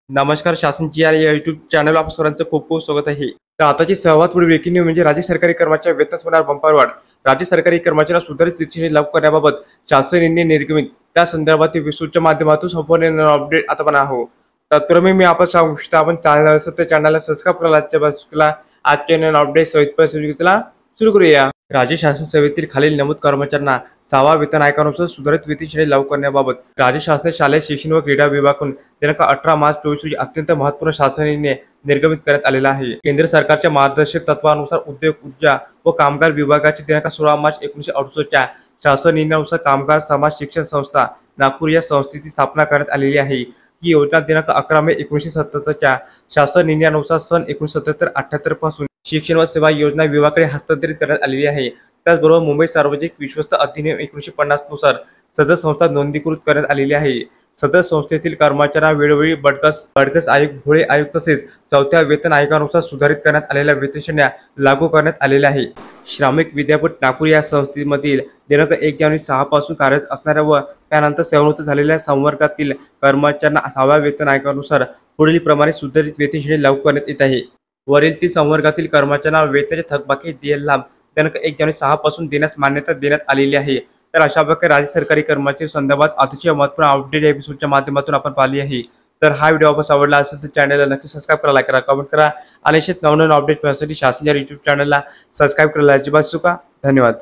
नमस्कार. शासनची या YouTube channel आपल्या सर्वांचं खूप खूप स्वागत आहे. तर आताची सर्वात पुढे ब्रेकिंग न्यूज म्हणजे राज्य सरकारी कर्मचारी वेतनात होणार बंपर वाढ. राज्य सरकारी कर्मचाऱ्यांना सुधारित तिथी लागू करण्याबाबत शासन निर्णय निर्गमित. त्या संदर्भात विसूच्या माध्यमातून संपूर्ण अपडेट आता पण आहो. तत्पूर्वी मी आपण सांगू इच्छितो आपण चॅनलला सबस्क्राईब करायला आजच्या अपडेट सविस्तर सुरू करूया. राज्य शासन सेवेतील खालील नमूद कर्मचाऱ्यांना 6वा वेतन आयोगानुसार सुधारित वेतन श्रेणी लागू करण्याबाबत राज्य शासन शालेय शिक्षण व क्रीडा विभागाकडून दिनांक 18 मार्च 24 रोजी अत्यंत महत्त्वपूर्ण शासन निर्णय निर्गमित करण्यात आलेला आहे. केंद्र सरकारच्या मार्गदर्शक तत्वानुसार उद्योग, ऊर्जा व कामगार विभागाची दिनांक 16 मार्च 1968 च्या शासन निर्णयानुसार कामगार समाज शिक्षण संस्था नागपूर या संस्थेची स्थापना करण्यात आलेली आहे. ही योजना दिनांक 11 मे 1977 च्या शासन निर्णयानुसार सन 1977-78 पासून शिक्षण व सेवा योजना विभागाकडे हस्तांतरित करण्यात आलेली आहे. त्याचबरोबर मुंबई सार्वजनिक विश्वस्त अधिनियम 1950 नुसार सदर संस्था नोंदणीकृत करण्यात आलेली आहे. सदर संस्थेतील कर्मचाऱ्यांना वेळोवेळी बडकस आयोग, धुळे आयोग तसेच 4थ्या वेतन आयोगानुसार सुधारित करण्यात आलेल्या वेतन श्रेण्या लागू करण्यात आलेल्या आहे. श्रमिक विद्यापीठ नागपूर या संस्थेमधील दिनांक 1 जानेवारी 6 पासून कार्यरत असणाऱ्या व त्यानंतर सेवानिवृत्त झालेल्या संवर्गातील कर्मचाऱ्यांना 6व्या वेतन आयोगानुसार पुढील प्रमाणे सुधारित वेतन श्रेणी लागू करण्यात येत आहे. वरील संवर्गातील कर्मचाऱ्यांना वेतनाचे थकबाकी देय लाभ दिनांक 1 जानेवारी 6 पासून देण्यास मान्यता देण्यात आलेली आहे. तर अशा प्रकारे राज्य सरकारी कर्मचारी संदर्भात अतिशय महत्त्वपूर्ण अपडेट या एपिसोडच्या माध्यमातून आपण पाहिली आहे. तर हा व्हिडिओ आपल्याला आवडला असेल तर चॅनलला नक्की सबस्क्राईब करा, लाईक करा, कमेंट करा आणि असेच नवनवीन अपडेट पाहण्यासाठी शासनाच्या YouTube चॅनलला सबस्क्राईब करायला अजिबात चुका. धन्यवाद.